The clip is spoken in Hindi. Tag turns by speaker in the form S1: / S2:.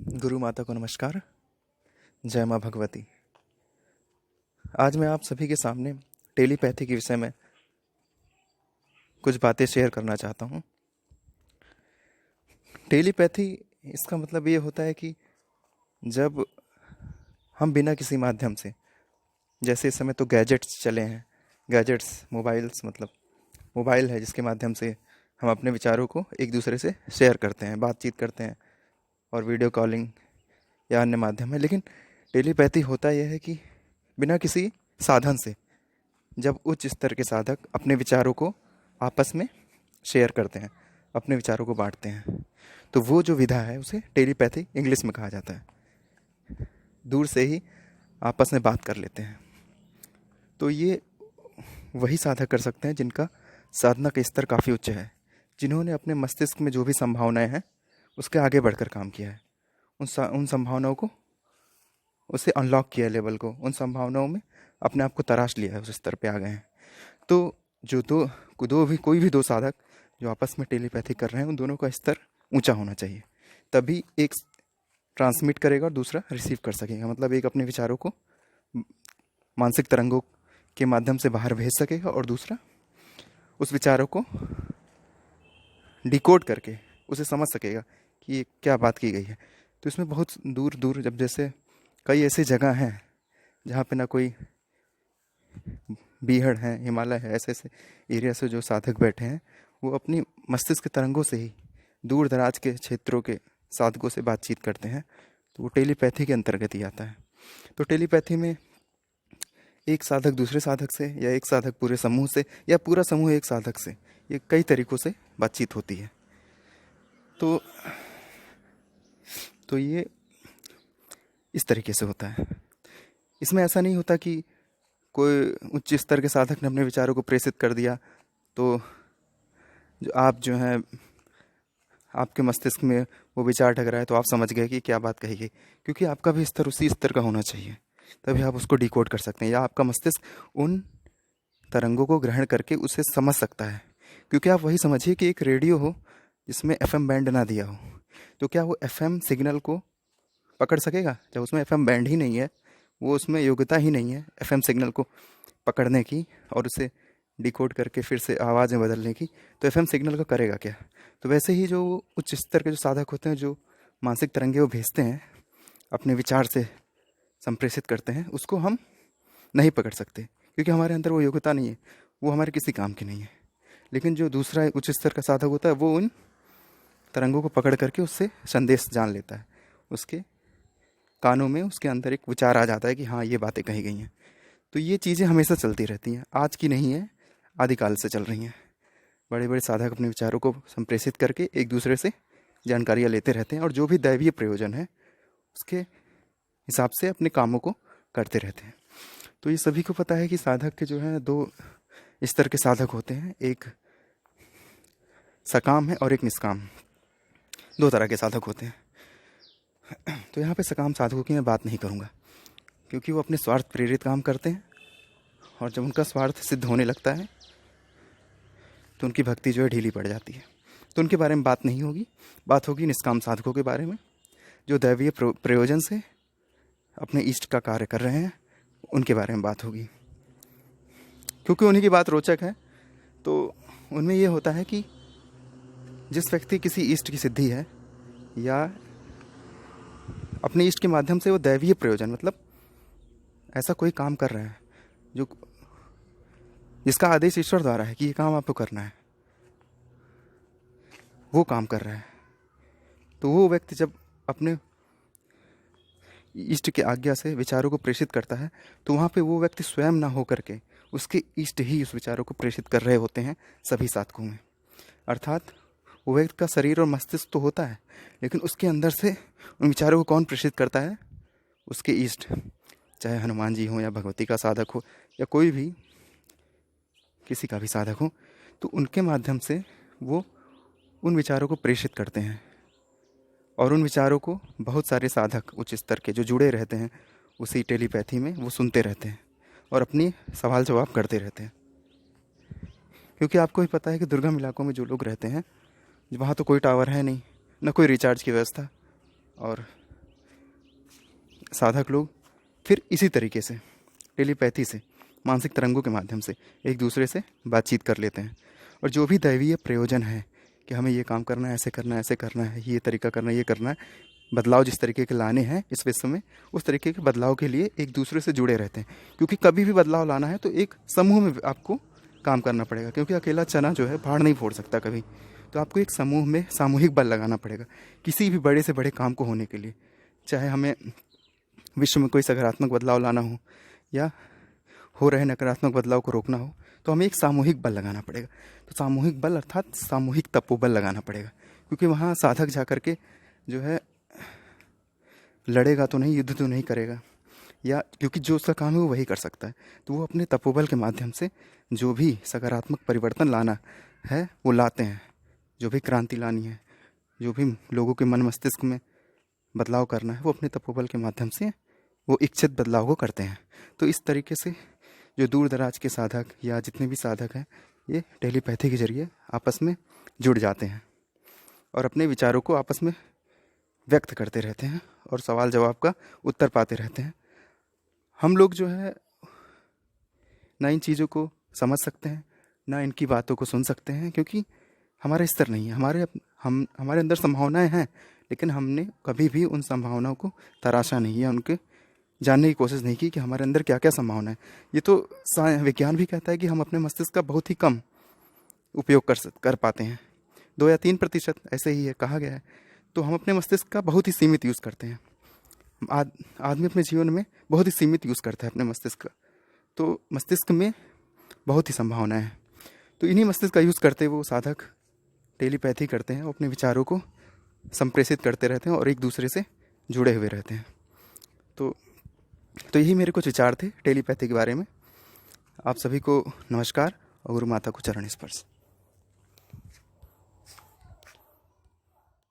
S1: गुरु माता को नमस्कार। जय माँ भगवती। आज मैं आप सभी के सामने टेलीपैथी के विषय में कुछ बातें शेयर करना चाहता हूँ। टेलीपैथी इसका मतलब ये होता है कि जब हम बिना किसी माध्यम से, जैसे इस समय तो गैजेट्स चले हैं, गैजेट्स मोबाइल्स, मतलब मोबाइल है जिसके माध्यम से हम अपने विचारों को एक दूसरे से शेयर करते हैं, बातचीत करते हैं, और वीडियो कॉलिंग या अन्य माध्यम है। लेकिन टेलीपैथी होता यह है कि बिना किसी साधन से, जब उच्च स्तर के साधक अपने विचारों को आपस में शेयर करते हैं, अपने विचारों को बांटते हैं, तो वो जो विधा है उसे टेलीपैथी इंग्लिश में कहा जाता है। दूर से ही आपस में बात कर लेते हैं। तो ये वही साधक कर सकते हैं जिनका साधना का स्तर काफ़ी उच्च है, जिन्होंने अपने मस्तिष्क में जो भी संभावनाएं हैं उसके आगे बढ़कर काम किया है, उन संभावनाओं को, उसे अनलॉक किया है, लेवल को, उन संभावनाओं में अपने आप को तराश लिया है, उस स्तर पे आ गए हैं। तो जो कोई भी दो साधक जो आपस में टेलीपैथी कर रहे हैं, उन दोनों का स्तर ऊंचा होना चाहिए, तभी एक ट्रांसमिट करेगा और दूसरा रिसीव कर सकेगा। मतलब एक अपने विचारों को मानसिक तरंगों के माध्यम से बाहर भेज सकेगा और दूसरा उस विचारों को डिकोड करके उसे समझ सकेगा कि ये क्या बात की गई है। तो इसमें बहुत दूर दूर, जब जैसे कई ऐसी जगह हैं जहाँ पे ना कोई बीहड़ है, हिमालय है, ऐसे ऐसे एरिया से जो साधक बैठे हैं, वो अपनी मस्तिष्क के तरंगों से ही दूर दराज के क्षेत्रों के साधकों से बातचीत करते हैं। तो वो टेलीपैथी के अंतर्गत ही आता है। तो टेलीपैथी में एक साधक दूसरे साधक से, या एक साधक पूरे समूह से, या पूरा समूह एक साधक से, ये कई तरीक़ों से बातचीत होती है। तो ये इस तरीके से होता है। इसमें ऐसा नहीं होता कि कोई उच्च स्तर के साधक ने अपने विचारों को प्रेषित कर दिया तो जो हैं आपके मस्तिष्क में वो विचार ढक रहा है तो आप समझ गए कि क्या बात कही गई, क्योंकि आपका भी स्तर उसी स्तर का होना चाहिए, तभी आप उसको डिकोड कर सकते हैं, या आपका मस्तिष्क उन तरंगों को ग्रहण करके उसे समझ सकता है। क्योंकि आप वही समझिए कि एक रेडियो हो जिसमें एफएम बैंड ना दिया हो, तो क्या वो एफएम सिग्नल को पकड़ सकेगा? जब उसमें एफएम बैंड ही नहीं है, वो उसमें योग्यता ही नहीं है एफएम सिग्नल को पकड़ने की और उसे डिकोड करके फिर से आवाज़ में बदलने की, तो एफएम सिग्नल का करेगा क्या? तो वैसे ही जो उच्च स्तर के जो साधक होते हैं, जो मानसिक तरंगे वो भेजते हैं, अपने विचार से संप्रेषित करते हैं, उसको हम नहीं पकड़ सकते, क्योंकि हमारे अंदर वो योग्यता नहीं है, वो हमारे किसी काम की नहीं है। लेकिन जो दूसरा उच्च स्तर का साधक होता है, वो उन तरंगों को पकड़ करके उससे संदेश जान लेता है, उसके कानों में, उसके अंदर एक विचार आ जाता है कि हाँ, ये बातें कही गई हैं। तो ये चीज़ें हमेशा चलती रहती हैं, आज की नहीं है, आदिकाल से चल रही हैं। बड़े बड़े साधक अपने विचारों को संप्रेषित करके एक दूसरे से जानकारियाँ लेते रहते हैं, और जो भी दैवीय प्रयोजन है उसके हिसाब से अपने कामों को करते रहते हैं। तो ये सभी को पता है कि साधक के जो हैं दो स्तर के साधक होते हैं, एक सकाम है और एक निष्काम, दो तरह के साधक होते हैं। तो यहाँ पे सकाम साधकों की मैं बात नहीं करूँगा, क्योंकि वो अपने स्वार्थ प्रेरित काम करते हैं, और जब उनका स्वार्थ सिद्ध होने लगता है तो उनकी भक्ति जो है ढीली पड़ जाती है। तो उनके बारे में बात नहीं होगी, बात होगी निष्काम साधकों के बारे में, जो दैवीय प्रयोजन से अपने इष्ट का कार्य कर रहे हैं, उनके बारे में बात होगी। क्योंकि उन्हीं की बात रोचक है। तो उनमें ये होता है कि जिस व्यक्ति किसी इष्ट की सिद्धि है, या अपने इष्ट के माध्यम से वो दैवीय प्रयोजन, मतलब ऐसा कोई काम कर रहा है जो जिसका आदेश ईश्वर द्वारा है कि ये काम आपको करना है, वो काम कर रहा है, तो वो व्यक्ति जब अपने इष्ट की आज्ञा से विचारों को प्रेषित करता है, तो वहाँ पे वो व्यक्ति स्वयं ना हो करके उसके इष्ट ही उस विचारों को प्रेषित कर रहे होते हैं सभी साधकों में। अर्थात वो व्यक्ति का शरीर और मस्तिष्क तो होता है, लेकिन उसके अंदर से उन विचारों को कौन प्रेषित करता है? उसके इष्ट, चाहे हनुमान जी हो, या भगवती का साधक हो, या कोई भी किसी का भी साधक हो, तो उनके माध्यम से वो उन विचारों को प्रेषित करते हैं, और उन विचारों को बहुत सारे साधक उच्च स्तर के जो जुड़े रहते हैं उसी टेलीपैथी में, वो सुनते रहते हैं और अपनी सवाल जवाब करते रहते हैं। क्योंकि आपको भी पता है कि दुर्गम इलाकों में जो लोग रहते हैं, वहाँ तो कोई टावर है नहीं, न कोई रिचार्ज की व्यवस्था, और साधक लोग फिर इसी तरीके से टेलीपैथी से, मानसिक तरंगों के माध्यम से एक दूसरे से बातचीत कर लेते हैं। और जो भी दैवीय प्रयोजन है कि हमें ये काम करना है, ऐसे करना है, ऐसे करना है, ये तरीका करना है, ये करना है, बदलाव जिस तरीके के लाने हैं इस विश्व में, उस तरीके के बदलाव के लिए एक दूसरे से जुड़े रहते हैं। क्योंकि कभी भी बदलाव लाना है तो एक समूह में आपको काम करना पड़ेगा, क्योंकि अकेला चना जो है भाड़ नहीं फोड़ सकता कभी। तो आपको एक समूह में सामूहिक बल लगाना पड़ेगा किसी भी बड़े से बड़े काम को होने के लिए। चाहे हमें विश्व में कोई सकारात्मक बदलाव लाना हो या हो रहे नकारात्मक बदलाव को रोकना हो, तो हमें एक सामूहिक बल लगाना पड़ेगा। तो सामूहिक बल अर्थात सामूहिक तपोबल लगाना पड़ेगा, क्योंकि वहाँ साधक जा कर के जो है लड़ेगा तो नहीं, युद्ध तो नहीं करेगा, या क्योंकि जो उसका काम है वो वही कर सकता है। तो वो अपने तपोबल के माध्यम से जो भी सकारात्मक परिवर्तन लाना है वो लाते हैं। जो भी क्रांति लानी है, जो भी लोगों के मन मस्तिष्क में बदलाव करना है, वो अपने तपोबल के माध्यम से वो इच्छित बदलाव को करते हैं। तो इस तरीके से जो दूर दराज के साधक या जितने भी साधक हैं, ये टेलीपैथी के जरिए आपस में जुड़ जाते हैं और अपने विचारों को आपस में व्यक्त करते रहते हैं और सवाल जवाब का उत्तर पाते रहते हैं। हम लोग जो है ना इन चीज़ों को समझ सकते हैं, ना इनकी बातों को सुन सकते हैं, क्योंकि हमारा स्तर नहीं है। हमारे अंदर संभावनाएं हैं, लेकिन हमने कभी भी उन संभावनाओं को तराशा नहीं है, उनके जानने की कोशिश नहीं की कि हमारे अंदर क्या क्या संभावना है। ये तो विज्ञान भी कहता है कि हम अपने मस्तिष्क का बहुत ही कम उपयोग कर पाते हैं, 2 या 3% ऐसे ही है, कहा गया है। तो हम अपने मस्तिष्क का बहुत ही सीमित यूज़ करते हैं। आदमी अपने जीवन में बहुत ही सीमित यूज़ करता है अपने मस्तिष्क का। तो मस्तिष्क में बहुत ही संभावनाएं हैं। तो इन्हीं मस्तिष्क का यूज़ करते हुए वो साधक टेलीपैथी करते हैं, अपने विचारों को संप्रेषित करते रहते हैं और एक दूसरे से जुड़े हुए रहते हैं। तो यही मेरे कुछ विचार थे टेलीपैथी के बारे में। आप सभी को नमस्कार और गुरु माता को चरण स्पर्श।